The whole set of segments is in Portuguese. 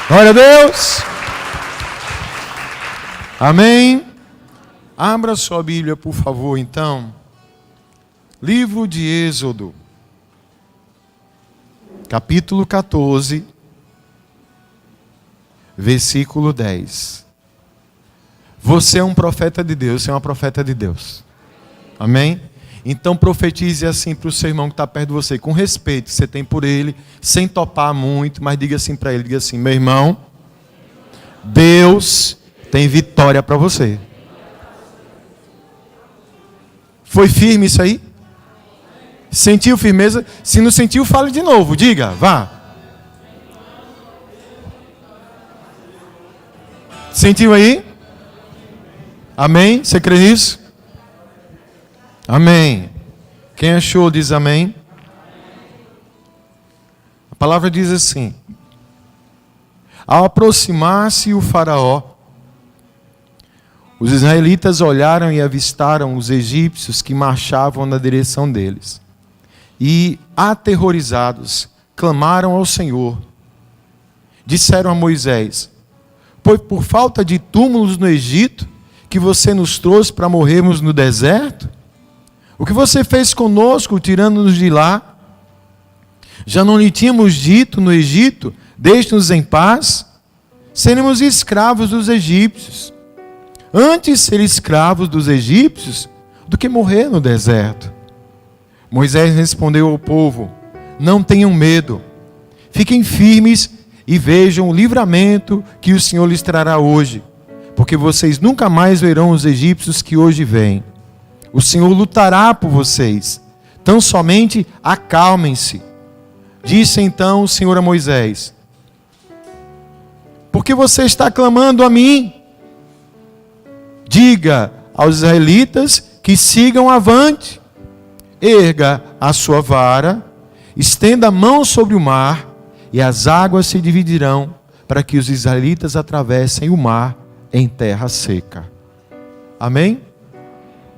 Glória a Deus. Amém. Abra sua Bíblia, por favor, então. Livro de Êxodo, capítulo 14, versículo 10. Você é um profeta de Deus, você é uma profeta de Deus. Amém? Então profetize assim para o seu irmão que está perto de você, com respeito que você tem por ele, sem topar muito, mas diga assim para ele, diga assim: meu irmão, Deus tem vitória para você. Foi firme isso aí? Sentiu firmeza? Se não sentiu, fale de novo, diga, vá. Sentiu aí? Amém? Você crê nisso? Amém. Quem achou diz amém. A palavra diz assim: ao aproximar-se o faraó, os israelitas olharam e avistaram os egípcios que marchavam na direção deles. E, aterrorizados, clamaram ao Senhor. Disseram a Moisés: foi por falta de túmulos no Egito que você nos trouxe para morrermos no deserto? O que você fez conosco, tirando-nos de lá? Já não lhe tínhamos dito no Egito: deixe-nos em paz? Seremos escravos dos egípcios. Antes ser escravos dos egípcios do que morrer no deserto. Moisés respondeu ao povo: não tenham medo, fiquem firmes e vejam o livramento que o Senhor lhes trará hoje, porque vocês nunca mais verão os egípcios que hoje vêm. O Senhor lutará por vocês, tão somente acalmem-se. Disse então o Senhor a Moisés: por que você está clamando a mim? Diga aos israelitas que sigam avante. Erga a sua vara, estenda a mão sobre o mar, e as águas se dividirão, para que os israelitas atravessem o mar em terra seca. Amém?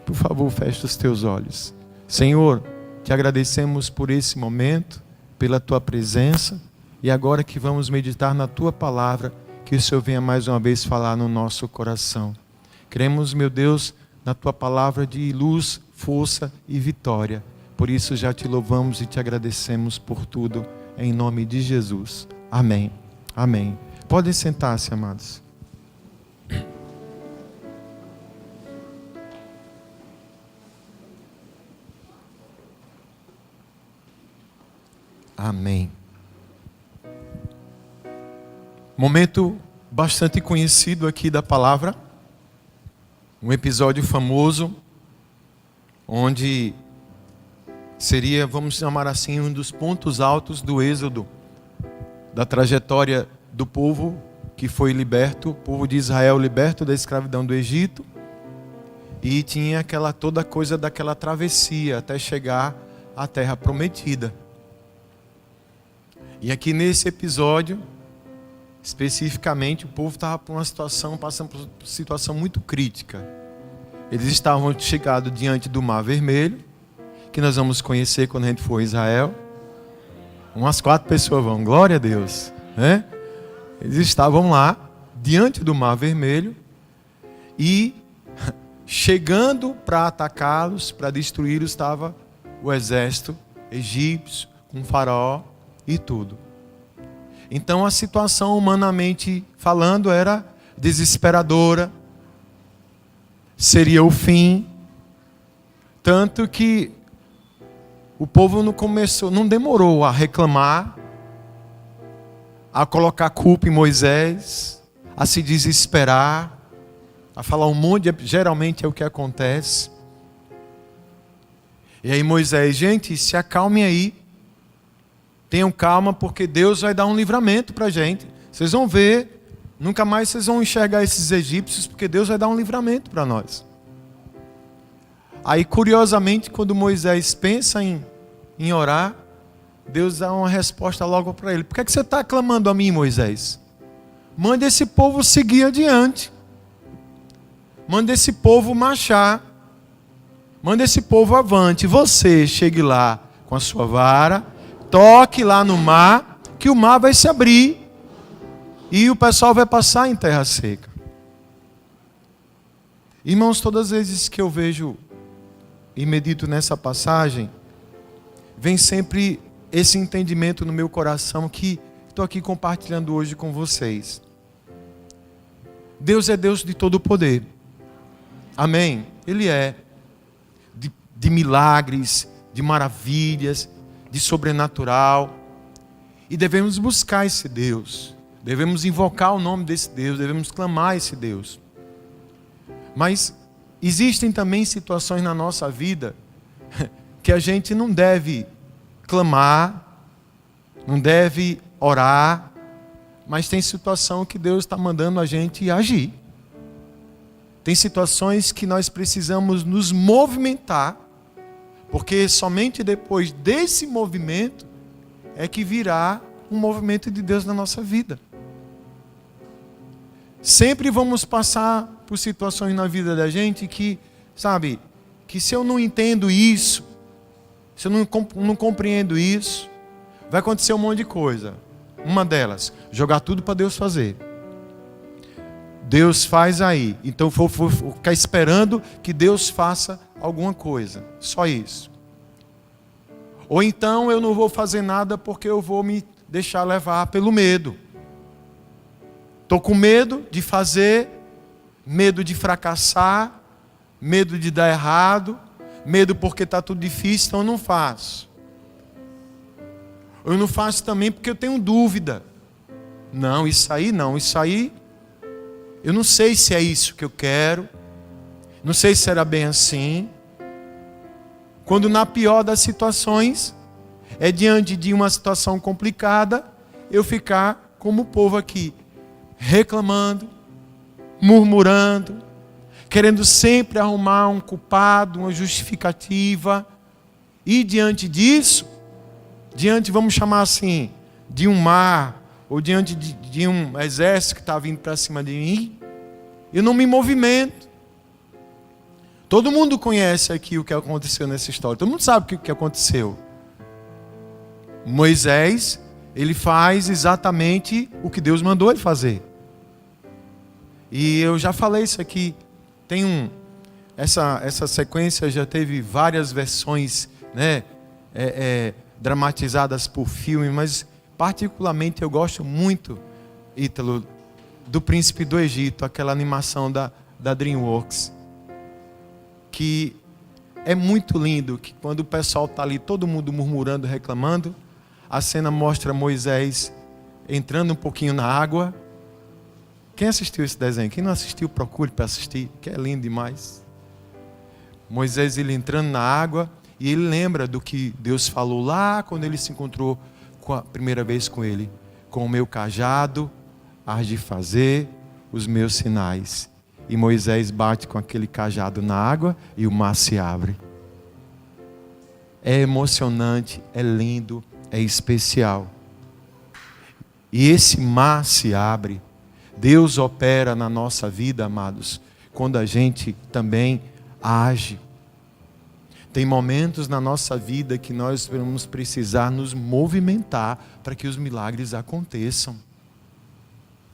Por favor, feche os teus olhos. Senhor, te agradecemos por esse momento, pela tua presença, e agora que vamos meditar na tua palavra, que o Senhor venha mais uma vez falar no nosso coração. Cremos, meu Deus, na tua palavra de luz, força e vitória. Por isso já te louvamos e te agradecemos por tudo, em nome de Jesus. Amém. Amém. Podem sentar-se, amados. Amém. Momento bastante conhecido aqui da palavra. Um episódio famoso, onde seria, vamos chamar assim, um dos pontos altos do êxodo, da trajetória do povo que foi liberto, o povo de Israel liberto da escravidão do Egito, e tinha toda a coisa daquela travessia até chegar à terra prometida. E aqui nesse episódio, especificamente, o povo estava passando por uma situação muito crítica. Eles estavam chegados diante do Mar Vermelho, que nós vamos conhecer quando a gente for a Israel. Umas 4 pessoas vão, glória a Deus, né? Eles estavam lá, diante do Mar Vermelho, e chegando para atacá-los, para destruí-los, estava o exército egípcio, com o faraó e tudo. Então a situação, humanamente falando, era desesperadora. Seria o fim. Tanto que o povo não demorou a reclamar, a colocar culpa em Moisés, a se desesperar, a falar um monte de... Geralmente é o que acontece. E aí Moisés: gente, se acalmem aí. Tenham calma, porque Deus vai dar um livramento para a gente. Vocês vão ver, nunca mais vocês vão enxergar esses egípcios, porque Deus vai dar um livramento para nós. Aí, curiosamente, quando Moisés pensa em orar, Deus dá uma resposta logo para ele. Por que você está clamando a mim, Moisés? Manda esse povo seguir adiante. Manda esse povo marchar. Manda esse povo avante. Você chegue lá com a sua vara, toque lá no mar, que o mar vai se abrir. e o pessoal vai passar em terra seca. Irmãos, todas as vezes que eu vejo e medito nessa passagem, vem sempre esse entendimento no meu coração que estou aqui compartilhando hoje com vocês. Deus é Deus de todo o poder. Amém? Ele é de milagres, de maravilhas, de sobrenatural. E devemos buscar esse Deus. Devemos invocar o nome desse Deus. Devemos clamar esse Deus. Mas existem também situações na nossa vida que a gente não deve clamar, não deve orar, mas tem situação que Deus está mandando a gente agir. Tem situações que nós precisamos nos movimentar, porque somente depois desse movimento é que virá um movimento de Deus na nossa vida. Sempre vamos passar por situações na vida da gente que, sabe, que se eu não entendo isso, se eu não compreendo isso, vai acontecer um monte de coisa. Uma delas, jogar tudo para Deus fazer. Deus faz aí, então vou ficar esperando que Deus faça alguma coisa, só isso. Ou então eu não vou fazer nada porque eu vou me deixar levar pelo medo. Estou com medo de fazer, medo de fracassar, medo de dar errado, medo porque está tudo difícil, então eu não faço. Eu não faço também porque eu tenho dúvida. Não, isso aí não, isso aí eu não sei se é isso que eu quero, não sei se será bem assim. Quando na pior das situações, é diante de uma situação complicada, eu ficar como o povo aqui, reclamando, murmurando, querendo sempre arrumar um culpado, uma justificativa. E diante disso, vamos chamar assim, de um mar, ou diante de um exército que está vindo para cima de mim, eu não me movimento. Todo mundo conhece aqui o que aconteceu nessa história. Todo mundo sabe o que aconteceu. Moisés, ele faz exatamente o que Deus mandou ele fazer. E eu já falei isso aqui. Essa sequência já teve várias versões, né, dramatizadas por filme, mas particularmente eu gosto muito, Ítalo, do Príncipe do Egito, aquela animação da DreamWorks, que é muito lindo, que quando o pessoal está ali, todo mundo murmurando, reclamando, a cena mostra Moisés entrando um pouquinho na água. Quem assistiu esse desenho? Quem não assistiu, procure para assistir, que é lindo demais. Moisés, ele entrando na água, e ele lembra do que Deus falou lá, quando ele se encontrou a primeira vez com ele. Com o meu cajado, hás de fazer os meus sinais. E Moisés bate com aquele cajado na água e o mar se abre. É emocionante, é lindo, é especial. E esse mar se abre. Deus opera na nossa vida, amados, quando a gente também age. Tem momentos na nossa vida que nós vamos precisar nos movimentar para que os milagres aconteçam.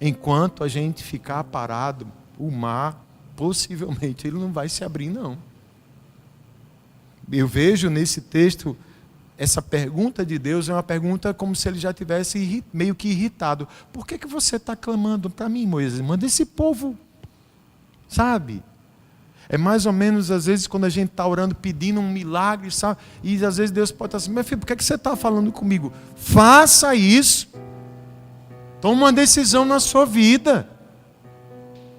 Enquanto a gente ficar parado, o mar, possivelmente, ele não vai se abrir, não. Eu vejo nesse texto, essa pergunta de Deus é uma pergunta como se ele já tivesse meio que irritado. Por que você está clamando para mim, Moisés? Manda esse povo, sabe? É mais ou menos, às vezes, quando a gente está orando, pedindo um milagre, sabe? E às vezes Deus pode estar assim, meu filho, por que você está falando comigo? Faça isso. Toma uma decisão na sua vida.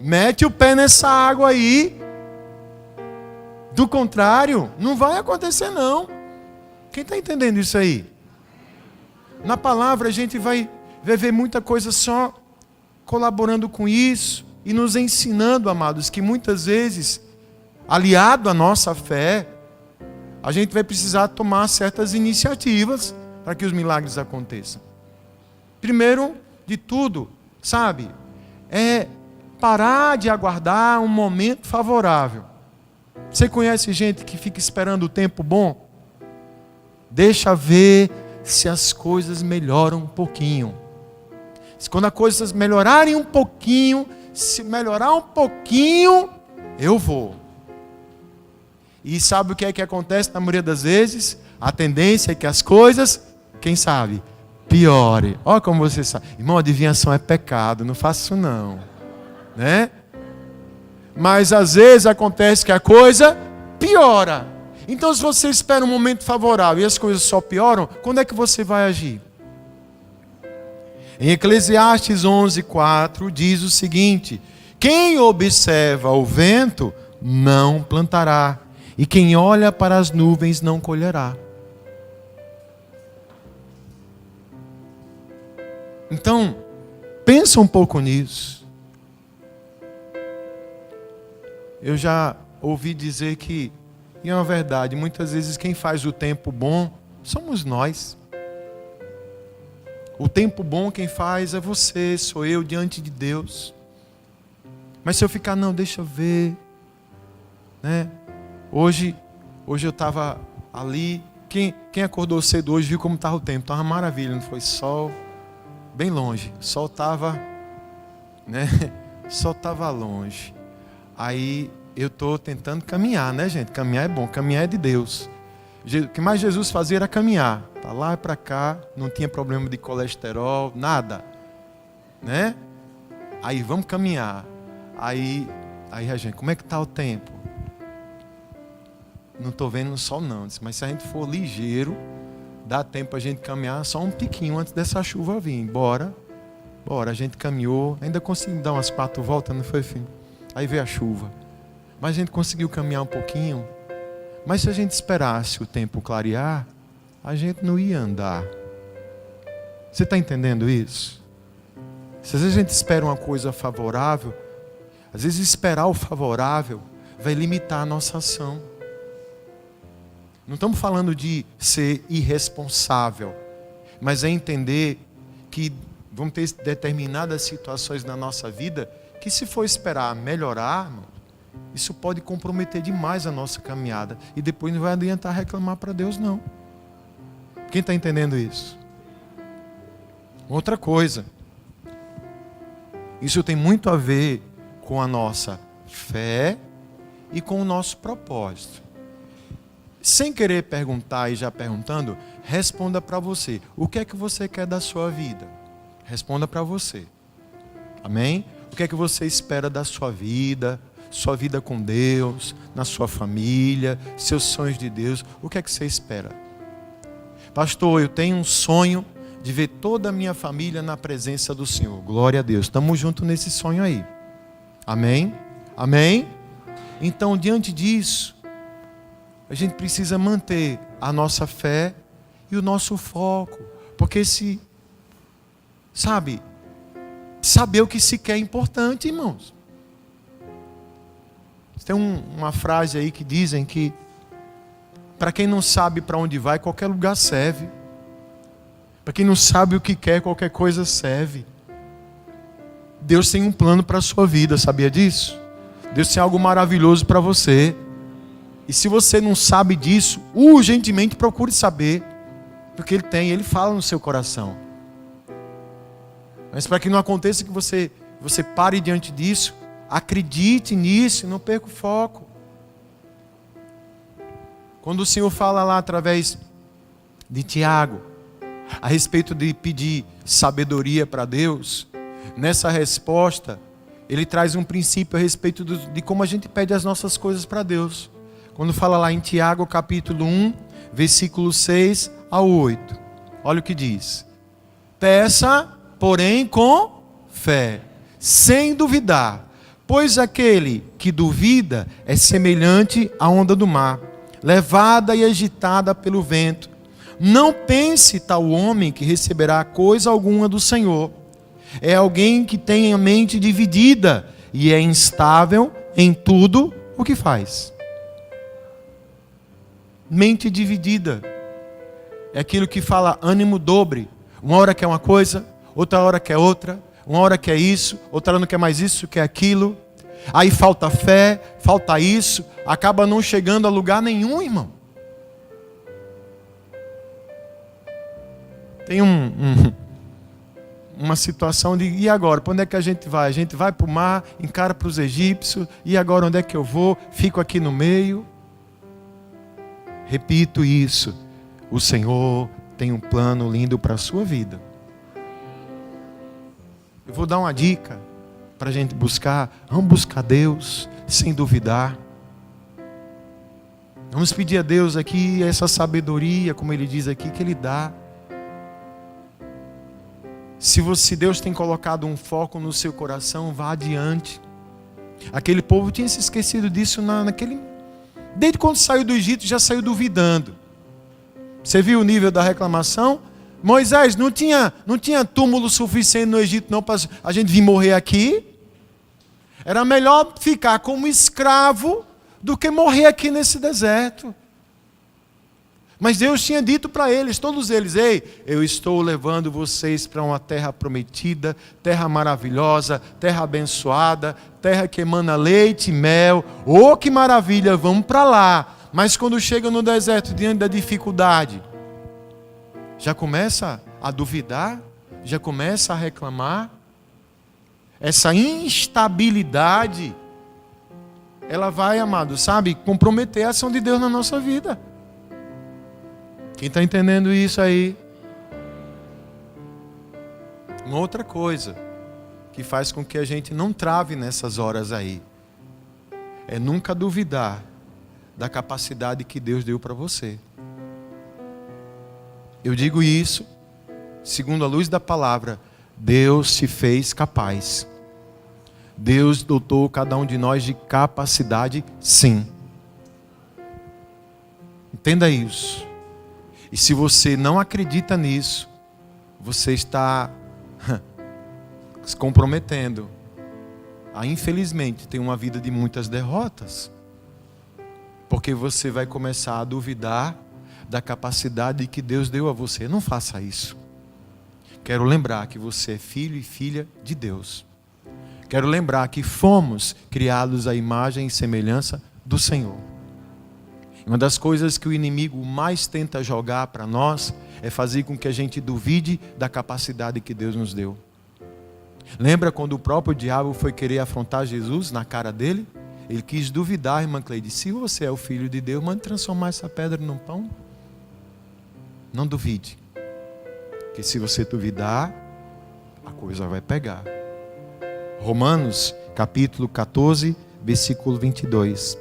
Mete o pé nessa água aí. Do contrário, não vai acontecer não. Quem está entendendo isso aí? Na palavra a gente vai ver muita coisa só colaborando com isso e nos ensinando, amados, que muitas vezes, aliado à nossa fé, a gente vai precisar tomar certas iniciativas para que os milagres aconteçam. Primeiro de tudo, sabe, é parar de aguardar um momento favorável. Você conhece gente que fica esperando o tempo bom? Deixa ver se as coisas melhoram um pouquinho. Quando as coisas melhorarem um pouquinho, se melhorar um pouquinho, eu vou. E sabe o que é que acontece na maioria das vezes? A tendência é que as coisas, quem sabe, piore. Olha como você sabe. Irmão, adivinhação é pecado, não faça isso não. Né? Mas às vezes acontece que a coisa piora. Então se você espera um momento favorável e as coisas só pioram, quando é que você vai agir? Em Eclesiastes 11:4 diz o seguinte: quem observa o vento não plantará, e quem olha para as nuvens não colherá. Então, pensa um pouco nisso. Eu já ouvi dizer que, e é uma verdade, muitas vezes quem faz o tempo bom somos nós. O tempo bom quem faz é você, sou eu diante de Deus. Mas se eu ficar, não, deixa eu ver, né? Hoje eu estava ali, quem acordou cedo hoje viu como estava o tempo, estava maravilha, não foi sol, bem longe, o sol estava, né? O sol estava longe. Aí eu estou tentando caminhar, né, gente? Caminhar é bom, caminhar é de Deus. O que mais Jesus fazia era caminhar. Para lá e para cá, não tinha problema de colesterol, nada. Né? Aí vamos caminhar. Aí a gente, como é que está o tempo? Não estou vendo o sol não. Mas se a gente for ligeiro, dá tempo a gente caminhar só um piquinho antes dessa chuva vir. Bora, a gente caminhou, ainda conseguimos dar umas 4 voltas, não foi, filho? Aí veio a chuva. Mas a gente conseguiu caminhar um pouquinho. Mas se a gente esperasse o tempo clarear, a gente não ia andar. Você está entendendo isso? Se às vezes a gente espera uma coisa favorável, às vezes esperar o favorável vai limitar a nossa ação. Não estamos falando de ser irresponsável, mas é entender que vão ter determinadas situações na nossa vida que, se for esperar melhorar, isso pode comprometer demais a nossa caminhada. E depois não vai adiantar reclamar para Deus, não. Quem está entendendo isso? Outra coisa. Isso tem muito a ver com a nossa fé e com o nosso propósito. Sem querer perguntar e já perguntando, responda para você. O que é que você quer da sua vida? Responda para você. Amém? O que é que você espera da sua vida com Deus, na sua família, seus sonhos de Deus? O que é que você espera? Pastor, eu tenho um sonho de ver toda a minha família na presença do Senhor. Glória a Deus. Estamos juntos nesse sonho aí. Amém? Amém? Então, diante disso, a gente precisa manter a nossa fé e o nosso foco. Porque saber o que se quer é importante, irmãos. Tem uma frase aí que dizem que para quem não sabe para onde vai, qualquer lugar serve. Para quem não sabe o que quer, qualquer coisa serve. Deus tem um plano para a sua vida, sabia disso? Deus tem algo maravilhoso para você. E se você não sabe disso, urgentemente procure saber. Porque Ele fala no seu coração. Mas para que não aconteça que você pare diante disso, acredite nisso, não perca o foco. Quando o Senhor fala lá através de Tiago, a respeito de pedir sabedoria para Deus, nessa resposta, Ele traz um princípio a respeito de como a gente pede as nossas coisas para Deus. Quando fala lá em Tiago, capítulo 1, versículo 6 ao 8. Olha o que diz. Peça, porém, com fé, sem duvidar. Pois aquele que duvida é semelhante à onda do mar, levada e agitada pelo vento. Não pense tal homem que receberá coisa alguma do Senhor. É alguém que tem a mente dividida e é instável em tudo o que faz. Mente dividida é aquilo que fala ânimo dobre. Uma hora quer uma coisa, outra hora quer outra. Uma hora quer isso, outra hora não quer mais isso, quer aquilo. Aí falta fé, falta isso, acaba não chegando a lugar nenhum, irmão. Tem uma situação de, e agora? Para onde é que a gente vai? A gente vai para o mar, encara para os egípcios, e agora onde é que eu vou? Fico aqui no meio. Repito isso, o Senhor tem um plano lindo para a sua vida. Eu vou dar uma dica para a gente buscar. Vamos buscar Deus sem duvidar. Vamos pedir a Deus aqui essa sabedoria, como Ele diz aqui, que Ele dá. Se Deus tem colocado um foco no seu coração, vá adiante. Aquele povo tinha se esquecido disso desde quando saiu do Egito, já saiu duvidando. Você viu o nível da reclamação? Moisés, não tinha túmulo suficiente no Egito não para a gente vir morrer aqui? Era melhor ficar como escravo do que morrer aqui nesse deserto. Mas Deus tinha dito para eles, todos eles: ei, eu estou levando vocês para uma terra prometida, terra maravilhosa, terra abençoada, terra que emana leite e mel. Oh, que maravilha, vamos para lá. Mas quando chega no deserto, diante da dificuldade, já começa a duvidar, já começa a reclamar. Essa instabilidade, ela vai, amado, sabe, comprometer a ação de Deus na nossa vida. Quem está entendendo isso aí? Uma outra coisa que faz com que a gente não trave nessas horas aí é nunca duvidar da capacidade que Deus deu para você. Eu digo isso segundo a luz da palavra. Deus te fez capaz. Deus dotou cada um de nós de capacidade, sim. Entenda isso. E se você não acredita nisso, você está se comprometendo a, infelizmente, ter uma vida de muitas derrotas. Porque você vai começar a duvidar da capacidade que Deus deu a você. Não faça isso. Quero lembrar que você é filho e filha de Deus. Quero lembrar que fomos criados à imagem e semelhança do Senhor. Uma das coisas que o inimigo mais tenta jogar para nós é fazer com que a gente duvide da capacidade que Deus nos deu. Lembra quando o próprio diabo foi querer afrontar Jesus na cara dele? Ele quis duvidar, irmã Cleide. Se você é o filho de Deus, mande transformar essa pedra num pão. Não duvide. Porque se você duvidar, a coisa vai pegar. Romanos, capítulo 14, versículo 22.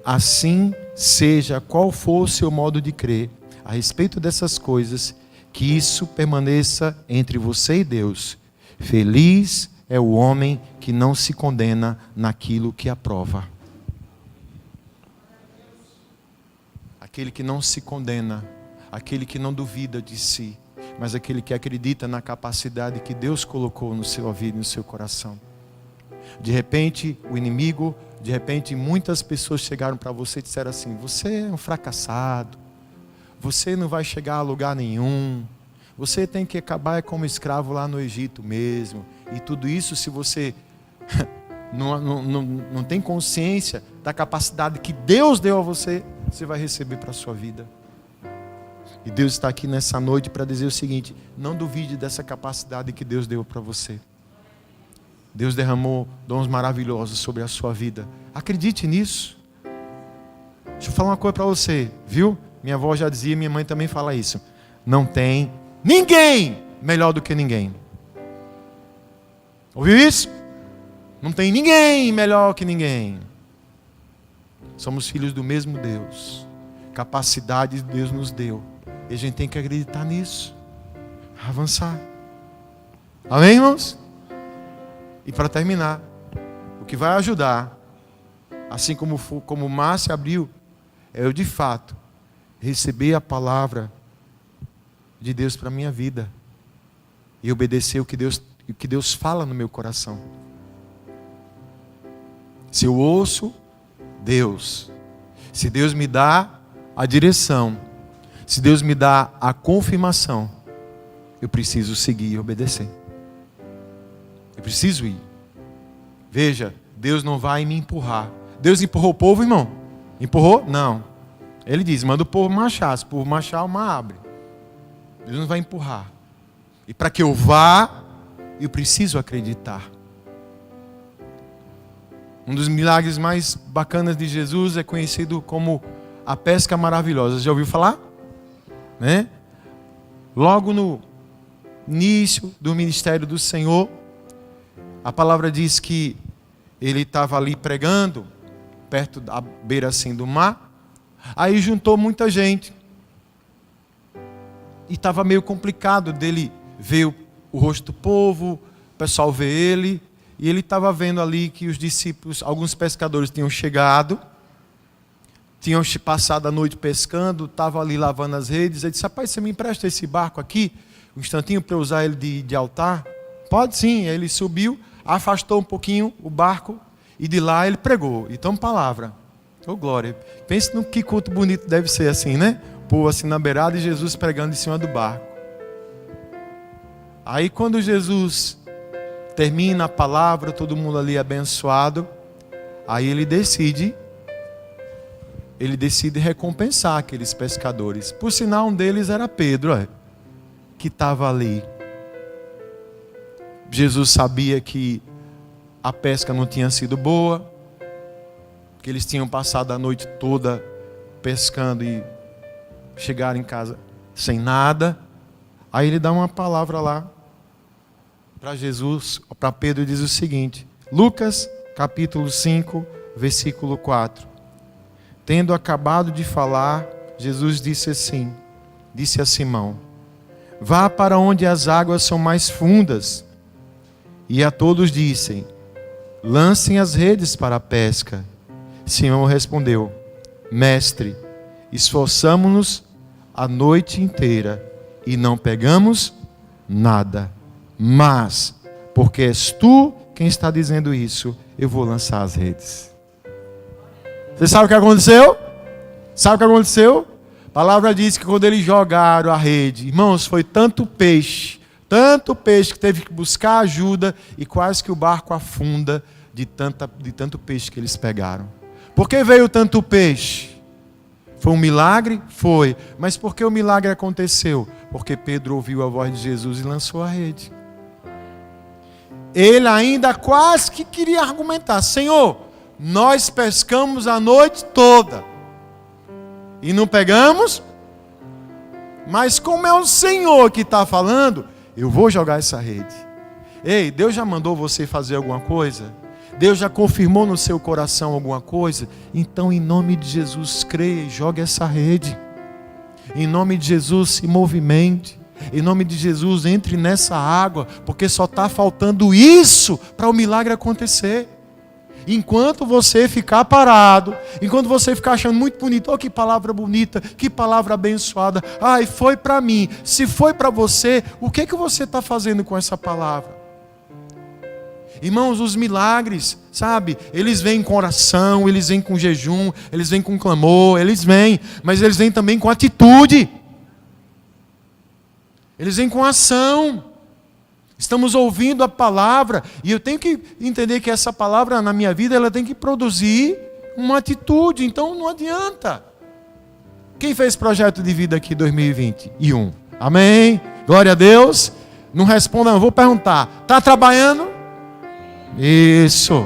Assim seja qual for o seu modo de crer a respeito dessas coisas, que isso permaneça entre você e Deus. Feliz é o homem que não se condena naquilo que aprova. Aquele que não se condena, aquele que não duvida de si, mas aquele que acredita na capacidade que Deus colocou no seu ouvido e no seu coração. De repente, o inimigo, de repente, muitas pessoas chegaram para você e disseram assim: você é um fracassado, você não vai chegar a lugar nenhum, você tem que acabar como escravo lá no Egito mesmo. E tudo isso, se você não tem consciência da capacidade que Deus deu a você, você vai receber para a sua vida. E Deus está aqui nessa noite para dizer o seguinte: não duvide dessa capacidade que Deus deu para você. Deus derramou dons maravilhosos sobre a sua vida. Acredite nisso. Deixa eu falar uma coisa para você, viu? Minha avó já dizia, minha mãe também fala isso. Não tem ninguém melhor do que ninguém. Ouviu isso? Não tem ninguém melhor que ninguém. Somos filhos do mesmo Deus. Capacidade Deus nos deu. E a gente tem que acreditar nisso. Avançar. Amém, irmãos? E para terminar, o que vai ajudar, assim como Márcia abriu, é eu de fato receber a palavra de Deus para a minha vida. E obedecer o que Deus fala no meu coração. Se eu ouço Deus, se Deus me dá a direção, se Deus me dá a confirmação, eu preciso seguir e obedecer. Eu preciso ir. Veja, Deus não vai me empurrar. Deus empurrou o povo, irmão? Empurrou? Não. Ele diz, manda o povo marchar. Se o povo marchar, o mar abre. Deus não vai empurrar. E para que eu vá, eu preciso acreditar. Um dos milagres mais bacanas de Jesus é conhecido como a pesca maravilhosa. Já ouviu falar? Né? Logo no início do ministério do Senhor, a palavra diz que ele estava ali pregando, perto da beira assim do mar. Aí juntou muita gente. E estava meio complicado dele ver o rosto do povo, o pessoal ver ele. E ele estava vendo ali que os discípulos, alguns pescadores tinham chegado, tinham passado a noite pescando, estavam ali lavando as redes. Ele disse: rapaz, você me empresta esse barco aqui, um instantinho para eu usar ele de altar? Pode sim. Aí ele subiu, afastou um pouquinho o barco e de lá ele pregou. Então, palavra. Oh, glória. Pense no que culto bonito deve ser assim, né? O povo assim na beirada e Jesus pregando em cima do barco. Aí quando Jesus termina a palavra, todo mundo ali abençoado, aí ele decide recompensar aqueles pescadores. Por sinal, um deles era Pedro, que estava ali. Jesus sabia que a pesca não tinha sido boa, que eles tinham passado a noite toda pescando e chegaram em casa sem nada. Aí ele dá uma palavra lá para Jesus, para Pedro, e diz o seguinte: Lucas capítulo 5, versículo 4. Tendo acabado de falar, Jesus disse a Simão: vá para onde as águas são mais fundas. E a todos disse: lancem as redes para a pesca. Simão respondeu: mestre, esforçamo-nos a noite inteira e não pegamos nada. Mas, porque és tu quem está dizendo isso, eu vou lançar as redes. Você sabe o que aconteceu? Sabe o que aconteceu? A palavra diz que quando eles jogaram a rede, irmãos, foi tanto peixe que teve que buscar ajuda e quase que o barco afunda de tanto peixe que eles pegaram. Por que veio tanto peixe? Foi um milagre? Foi. Mas por que o milagre aconteceu? Porque Pedro ouviu a voz de Jesus e lançou a rede. Ele ainda quase que queria argumentar: Senhor, nós pescamos a noite toda e não pegamos, mas como é o Senhor que está falando, eu vou jogar essa rede. Ei, Deus já mandou você fazer alguma coisa? Deus já confirmou no seu coração alguma coisa? Então, em nome de Jesus, creia e jogue essa rede. Em nome de Jesus, se movimente. Em nome de Jesus, entre nessa água, porque só está faltando isso para o milagre acontecer. Enquanto você ficar parado, enquanto você ficar achando muito bonito: oh, que palavra bonita, que palavra abençoada, ai, foi para mim. Se foi para você, o que você está fazendo com essa palavra? Irmãos, os milagres, sabe, eles vêm com oração, eles vêm com jejum, eles vêm com clamor, eles vêm, mas eles vêm também com atitude. Eles vêm com ação. Estamos ouvindo a palavra e eu tenho que entender que essa palavra na minha vida, ela tem que produzir uma atitude. Então não adianta. Quem fez projeto de vida aqui 2021? Amém? Glória a Deus. Não responda, não. Vou perguntar: está trabalhando? Isso.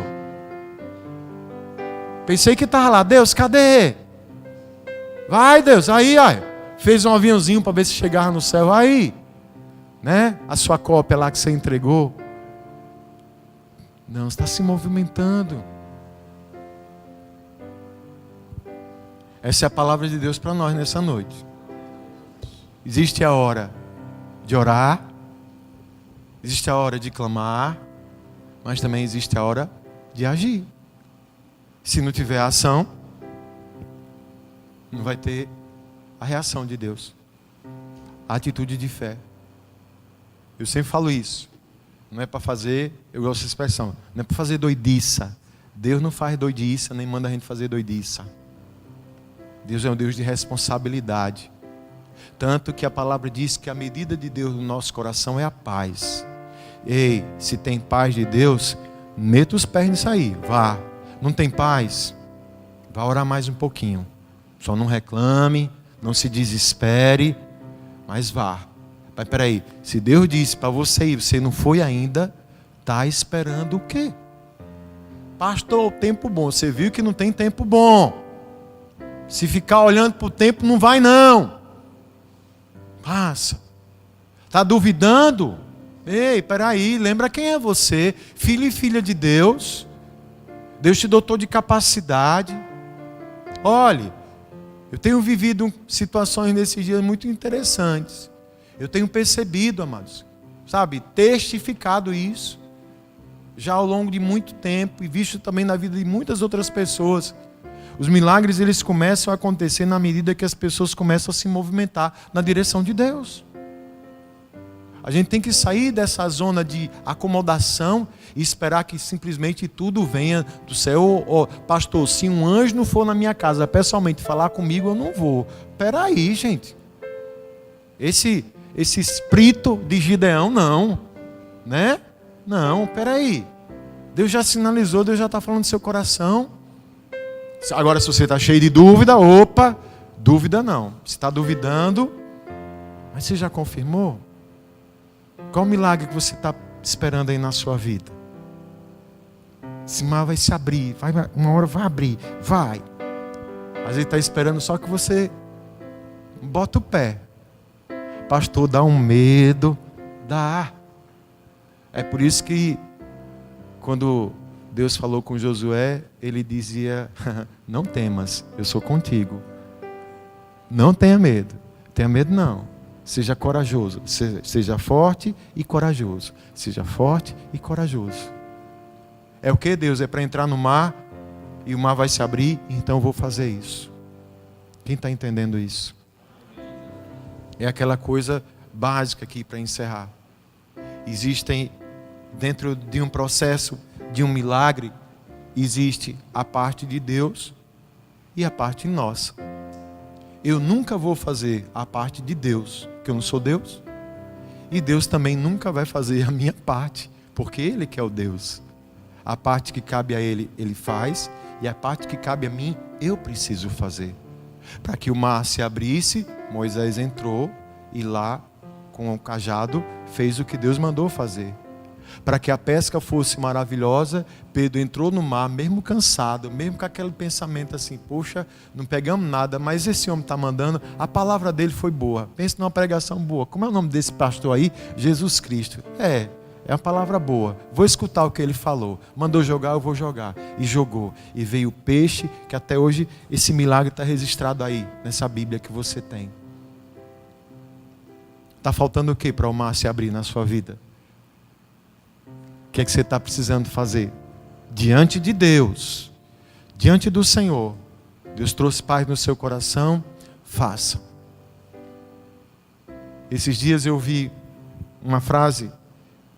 Pensei que estava lá. Deus, cadê? Vai, Deus. Aí, fez um aviãozinho para ver se chegava no céu. Aí, né? A sua cópia lá que você entregou. Não, está se movimentando. Essa é a palavra de Deus para nós nessa noite. Existe a hora de orar, existe a hora de clamar, mas também existe a hora de agir. Se não tiver ação, não vai ter a reação de Deus, a atitude de fé. Eu sempre falo isso. Não é para fazer, eu gosto dessa expressão, não é para fazer doidiça. Deus não faz doidiça, nem manda a gente fazer doidiça. Deus é um Deus de responsabilidade. Tanto que a palavra diz que a medida de Deus no nosso coração é a paz. Ei, se tem paz de Deus, meta os pés nisso aí, vá. Não tem paz? Vá orar mais um pouquinho. Só não reclame, não se desespere, mas vá. Mas peraí, se Deus disse para você ir, você não foi ainda, está esperando o quê? Pastor, tempo bom. Você viu que não tem tempo bom. Se ficar olhando para o tempo, não vai não. Passa. Está duvidando? Ei, peraí, lembra quem é você? Filho e filha de Deus. Deus te dotou de capacidade. Olhe, eu tenho vivido situações nesses dias muito interessantes. Eu tenho percebido, amados, sabe, testificado isso, já ao longo de muito tempo, e visto também na vida de muitas outras pessoas. Os milagres, eles começam a acontecer na medida que as pessoas começam a se movimentar na direção de Deus. A gente tem que sair dessa zona de acomodação e esperar que simplesmente tudo venha do céu. Oh, pastor, se um anjo não for na minha casa pessoalmente falar comigo, eu não vou. Peraí, gente. Esse espírito de Gideão, não. Né? Não, peraí. Deus já sinalizou, Deus já está falando do seu coração. Agora, se você está cheio de dúvida, opa, dúvida não. Se está duvidando, mas você já confirmou? Qual o milagre que você está esperando aí na sua vida? Esse mar vai se abrir, uma hora vai abrir, vai. Às vezes está esperando só que você bota o pé. Pastor, dá um medo, dá. É por isso que quando Deus falou com Josué, ele dizia, não temas, eu sou contigo. Não tenha medo não. Seja corajoso, seja forte e corajoso. Seja forte e corajoso. É o que, Deus? É para entrar no mar e o mar vai se abrir, então eu vou fazer isso. Quem está entendendo isso? É aquela coisa básica aqui para encerrar. Existem, dentro de um processo, de um milagre, existe a parte de Deus e a parte nossa. Eu nunca vou fazer a parte de Deus, porque eu não sou Deus. E Deus também nunca vai fazer a minha parte, porque Ele que é o Deus. A parte que cabe a Ele, Ele faz. E a parte que cabe a mim, eu preciso fazer. Para que o mar se abrisse, Moisés entrou e lá, com o cajado, fez o que Deus mandou fazer. Para que a pesca fosse maravilhosa, Pedro entrou no mar, mesmo cansado, mesmo com aquele pensamento assim, poxa, não pegamos nada, mas esse homem está mandando, a palavra dele foi boa. Pense numa pregação boa. Como é o nome desse pastor aí? Jesus Cristo. É uma palavra boa. Vou escutar o que ele falou. Mandou jogar, eu vou jogar. E jogou. E veio o peixe, que até hoje esse milagre está registrado aí, nessa Bíblia que você tem. Está faltando o que para o mar se abrir na sua vida? O que é que você está precisando fazer? Diante de Deus, diante do Senhor, Deus trouxe paz no seu coração, faça. Esses dias eu vi uma frase,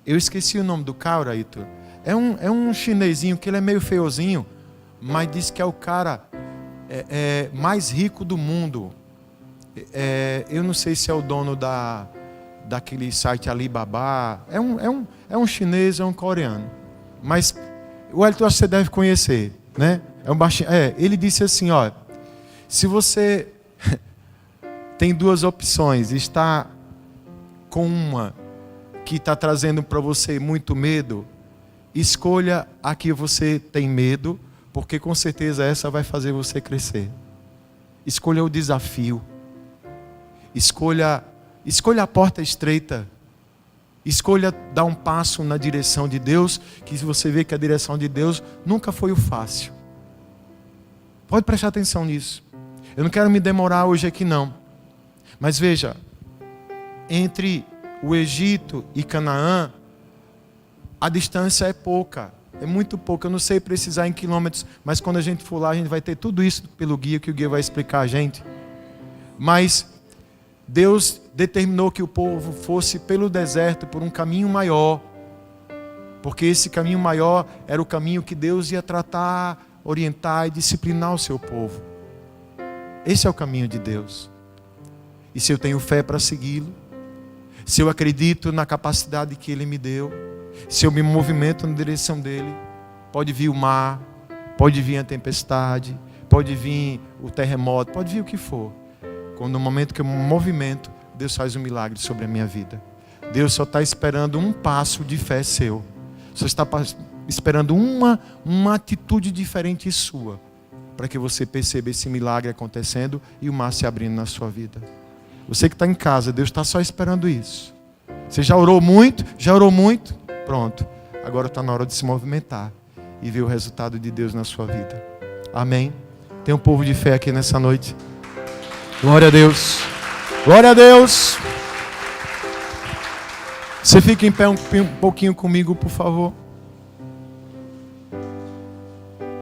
eu esqueci o nome do cara, Heitor. É um chinesinho que ele é meio feiozinho, mas diz que é o cara mais rico do mundo. Eu não sei se é o dono daquele site Alibaba, é um chinês, é um coreano, mas o Elton acho que você deve conhecer, né? Ele disse assim, ó, se você tem duas opções, está com uma que está trazendo para você muito medo, escolha a que você tem medo, porque com certeza essa vai fazer você crescer. Escolha o desafio, escolha a porta estreita. Escolha dar um passo na direção de Deus, que você vê que a direção de Deus nunca foi o fácil. Pode prestar atenção nisso. Eu não quero me demorar hoje aqui não. Mas veja, entre o Egito e Canaã, a distância é pouca. É muito pouca. Eu não sei precisar em quilômetros, mas quando a gente for lá, a gente vai ter tudo isso pelo guia, que o guia vai explicar a gente. Mas Deus determinou que o povo fosse pelo deserto, por um caminho maior, porque esse caminho maior era o caminho que Deus ia tratar, orientar e disciplinar o seu povo. Esse é o caminho de Deus. E se eu tenho fé para segui-lo, se eu acredito na capacidade que Ele me deu, se eu me movimento na direção dEle, pode vir o mar, pode vir a tempestade, pode vir o terremoto, pode vir o que for. Quando no momento que eu me movimento, Deus faz um milagre sobre a minha vida. Deus só está esperando um passo de fé seu. Só está esperando uma atitude diferente sua, para que você perceba esse milagre acontecendo e o mar se abrindo na sua vida. Você que está em casa, Deus está só esperando isso. Você já orou muito? Já orou muito? Pronto. Agora está na hora de se movimentar e ver o resultado de Deus na sua vida. Amém? Tem um povo de fé aqui nessa noite. Glória a Deus. Glória a Deus. Você fica em pé um pouquinho comigo, por favor.